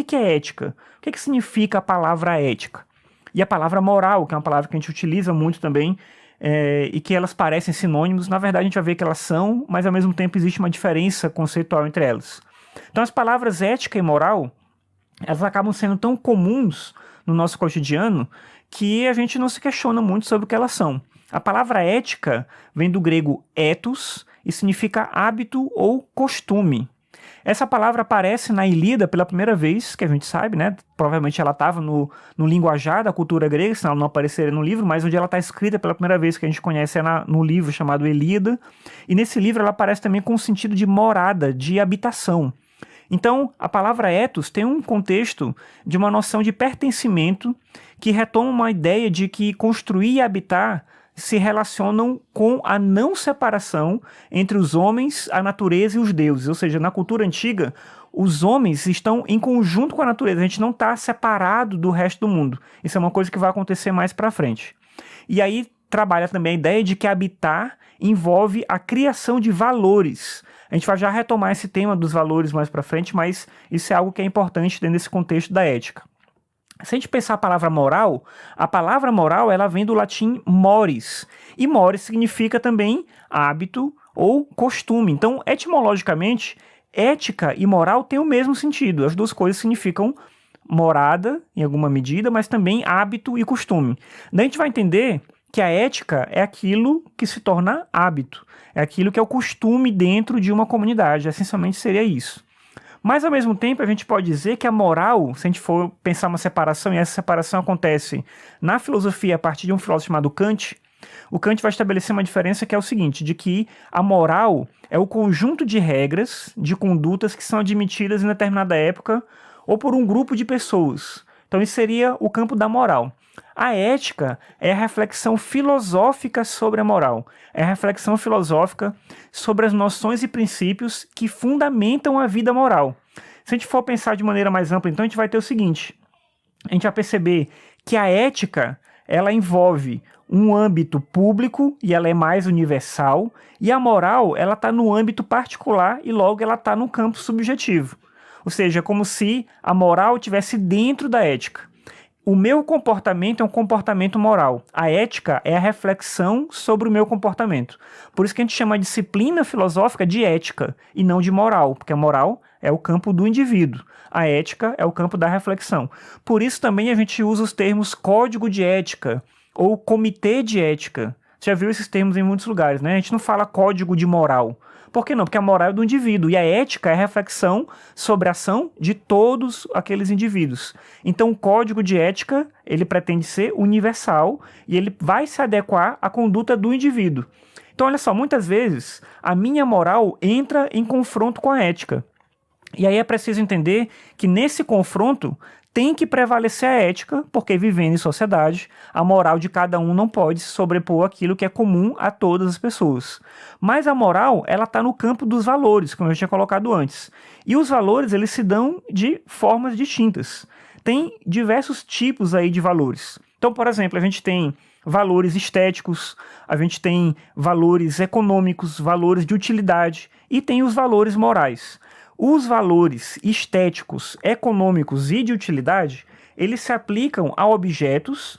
que é ética? O que significa a palavra ética? E a palavra moral, que é uma palavra que a gente utiliza muito também, e que elas parecem sinônimos, na verdade a gente vai ver que elas são, mas ao mesmo tempo existe uma diferença conceitual entre elas. Então as palavras ética e moral, elas acabam sendo tão comuns no nosso cotidiano que a gente não se questiona muito sobre o que elas são. A palavra ética vem do grego ethos e significa hábito ou costume. Essa palavra aparece na Ilíada pela primeira vez, que a gente sabe, né? Provavelmente ela estava no linguajar da cultura grega, senão ela não apareceria no livro, mas onde ela está escrita pela primeira vez que a gente conhece é no livro chamado Ilíada. E nesse livro ela aparece também com o sentido de morada, de habitação. Então, a palavra ethos tem um contexto de uma noção de pertencimento que retoma uma ideia de que construir e habitar se relacionam com a não separação entre os homens, a natureza e os deuses. Ou seja, na cultura antiga, os homens estão em conjunto com a natureza. A gente não está separado do resto do mundo. Isso é uma coisa que vai acontecer mais para frente. E aí trabalha também a ideia de que habitar envolve a criação de valores. A gente vai já retomar esse tema dos valores mais para frente, mas isso é algo que é importante dentro desse contexto da ética. Se a gente pensar a palavra moral ela vem do latim mores, e mores significa também hábito ou costume. Então, etimologicamente, ética e moral têm o mesmo sentido. As duas coisas significam morada, em alguma medida, mas também hábito e costume. Daí a gente vai entender que a ética é aquilo que se torna hábito, é aquilo que é o costume dentro de uma comunidade, essencialmente seria isso. Mas, ao mesmo tempo, a gente pode dizer que a moral, se a gente for pensar uma separação, e essa separação acontece na filosofia a partir de um filósofo chamado Kant, o Kant vai estabelecer uma diferença que é o seguinte, de que a moral é o conjunto de regras, de condutas que são admitidas em determinada época ou por um grupo de pessoas. Então, isso seria o campo da moral. A ética é a reflexão filosófica sobre a moral. É a reflexão filosófica sobre as noções e princípios que fundamentam a vida moral. Se a gente for pensar de maneira mais ampla, então a gente vai ter o seguinte. A gente vai perceber que a ética, ela envolve um âmbito público e ela é mais universal. E a moral, ela está no âmbito particular e logo ela está no campo subjetivo. Ou seja, é como se a moral estivesse dentro da ética. O meu comportamento é um comportamento moral. A ética é a reflexão sobre o meu comportamento. Por isso que a gente chama a disciplina filosófica de ética e não de moral, porque a moral é o campo do indivíduo. A ética é o campo da reflexão. Por isso também a gente usa os termos código de ética ou comitê de ética. Você já viu esses termos em muitos lugares, né? A gente não fala código de moral. Por que não? Porque a moral é do indivíduo e a ética é a reflexão sobre a ação de todos aqueles indivíduos. Então o código de ética, ele pretende ser universal e ele vai se adequar à conduta do indivíduo. Então olha só, muitas vezes a minha moral entra em confronto com a ética. E aí é preciso entender que nesse confronto tem que prevalecer a ética, porque vivendo em sociedade, a moral de cada um não pode se sobrepor àquilo que é comum a todas as pessoas. Mas a moral, ela está no campo dos valores, como eu tinha colocado antes. E os valores, eles se dão de formas distintas. Tem diversos tipos aí de valores. Então, por exemplo, a gente tem valores estéticos, a gente tem valores econômicos, valores de utilidade e tem os valores morais. Os valores estéticos, econômicos e de utilidade, eles se aplicam a objetos,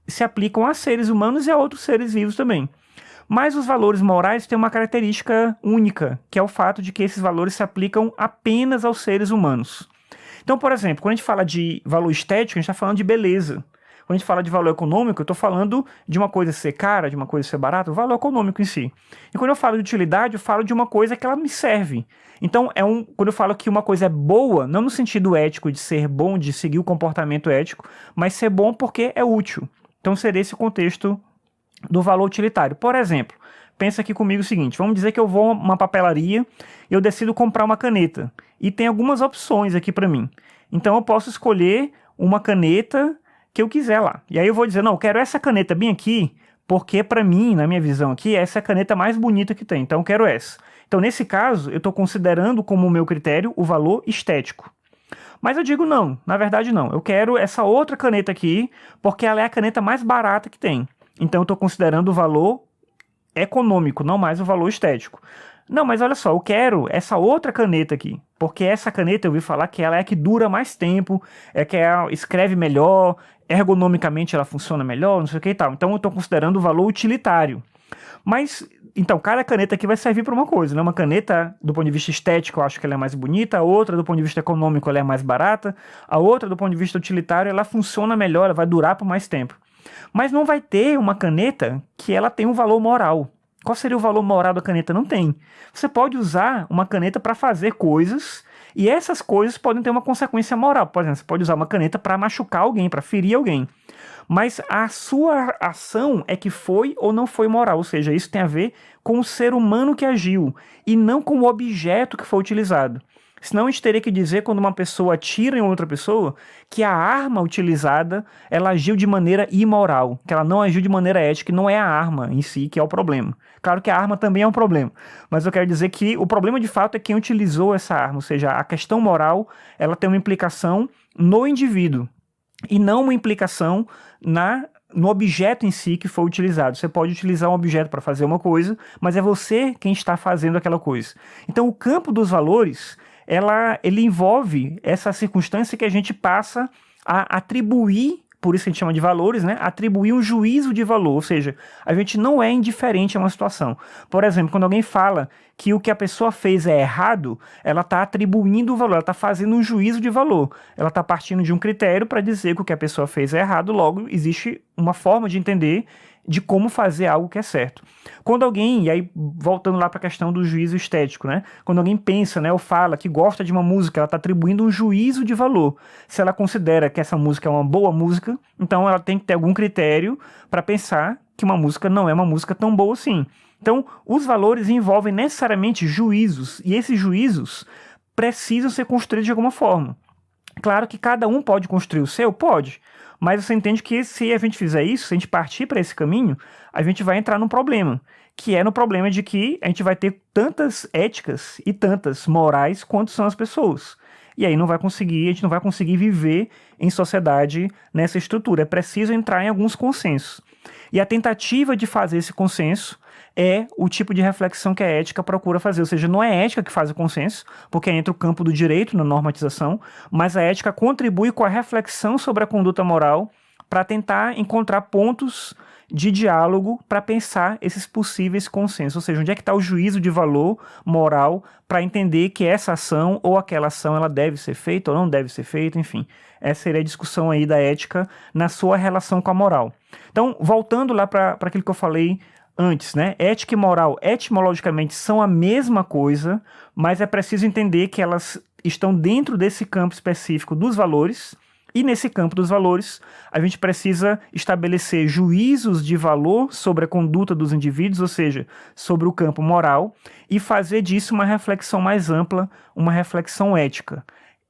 se aplicam a seres humanos e a outros seres vivos também. Mas os valores morais têm uma característica única, que é o fato de que esses valores se aplicam apenas aos seres humanos. Então, por exemplo, quando a gente fala de valor estético, a gente está falando de beleza. Quando a gente fala de valor econômico, eu estou falando de uma coisa ser cara, de uma coisa ser barata, o valor econômico em si. E quando eu falo de utilidade, eu falo de uma coisa que ela me serve. Então, quando eu falo que uma coisa é boa, não no sentido ético de ser bom, de seguir o comportamento ético, mas ser bom porque é útil. Então, seria esse o contexto do valor utilitário. Por exemplo, pensa aqui comigo o seguinte, vamos dizer que eu vou a uma papelaria e eu decido comprar uma caneta. E tem algumas opções aqui para mim. Então, eu posso escolher uma caneta que eu quiser lá. E aí eu vou dizer, não, eu quero essa caneta bem aqui, porque para mim, na minha visão aqui, essa é a caneta mais bonita que tem, então eu quero essa. Então nesse caso, eu estou considerando como meu critério o valor estético. Mas eu digo não, na verdade não, eu quero essa outra caneta aqui, porque ela é a caneta mais barata que tem. Então eu estou considerando o valor econômico, não mais o valor estético. Não, mas olha só, eu quero essa outra caneta aqui. Porque essa caneta eu ouvi falar que ela é a que dura mais tempo, é que ela escreve melhor, ergonomicamente ela funciona melhor, não sei o que e tal. Então eu estou considerando o valor utilitário. Mas, então, cada caneta aqui vai servir para uma coisa, né? Uma caneta, do ponto de vista estético, eu acho que ela é mais bonita, a outra, do ponto de vista econômico, ela é mais barata, a outra, do ponto de vista utilitário, ela funciona melhor, ela vai durar por mais tempo. Mas não vai ter uma caneta que ela tem um valor moral. Qual seria o valor moral da caneta? Não tem. Você pode usar uma caneta para fazer coisas e essas coisas podem ter uma consequência moral. Por exemplo, você pode usar uma caneta para machucar alguém, para ferir alguém. Mas a sua ação é que foi ou não foi moral, ou seja, isso tem a ver com o ser humano que agiu e não com o objeto que foi utilizado. Senão a gente teria que dizer, quando uma pessoa atira em outra pessoa, que a arma utilizada, ela agiu de maneira imoral, que ela não agiu de maneira ética, e não é a arma em si que é o problema. Claro que a arma também é um problema, mas eu quero dizer que o problema de fato é quem utilizou essa arma, ou seja, a questão moral, ela tem uma implicação no indivíduo e não uma implicação no objeto em si que foi utilizado. Você pode utilizar um objeto para fazer uma coisa, mas é você quem está fazendo aquela coisa. Então, o campo dos valores, ele envolve essa circunstância que a gente passa a atribuir, por isso a gente chama de valores, né? Atribuir um juízo de valor, ou seja, a gente não é indiferente a uma situação. Por exemplo, quando alguém fala que o que a pessoa fez é errado, ela está atribuindo o valor, ela está fazendo um juízo de valor. Ela está partindo de um critério para dizer que o que a pessoa fez é errado, logo existe uma forma de entender de como fazer algo que é certo. Quando alguém, e aí voltando lá para a questão do juízo estético, né? Quando alguém pensa, né, ou fala que gosta de uma música, ela está atribuindo um juízo de valor. Se ela considera que essa música é uma boa música, então ela tem que ter algum critério para pensar que uma música não é uma música tão boa assim. Então, os valores envolvem necessariamente juízos, e esses juízos precisam ser construídos de alguma forma. Claro que cada um pode construir o seu? Pode. Mas você entende que se a gente fizer isso, se a gente partir para esse caminho, a gente vai entrar num problema, que é no problema de que a gente vai ter tantas éticas e tantas morais quanto são as pessoas. E aí a gente não vai conseguir viver em sociedade nessa estrutura. É preciso entrar em alguns consensos. E a tentativa de fazer esse consenso é o tipo de reflexão que a ética procura fazer. Ou seja, não é a ética que faz o consenso, porque entra o campo do direito na normatização, mas a ética contribui com a reflexão sobre a conduta moral para tentar encontrar pontos de diálogo para pensar esses possíveis consensos. Ou seja, onde é que está o juízo de valor moral para entender que essa ação ou aquela ação ela deve ser feita ou não deve ser feita, enfim. Essa seria a discussão aí da ética na sua relação com a moral. Então, voltando lá para aquilo que eu falei antes, né? Ética e moral, etimologicamente, são a mesma coisa, mas é preciso entender que elas estão dentro desse campo específico dos valores, e nesse campo dos valores, a gente precisa estabelecer juízos de valor sobre a conduta dos indivíduos, ou seja, sobre o campo moral, e fazer disso uma reflexão mais ampla, uma reflexão ética.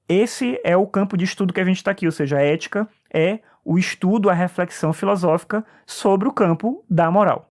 Esse é o campo de estudo que a gente está aqui, ou seja, a ética é o estudo, a reflexão filosófica sobre o campo da moral.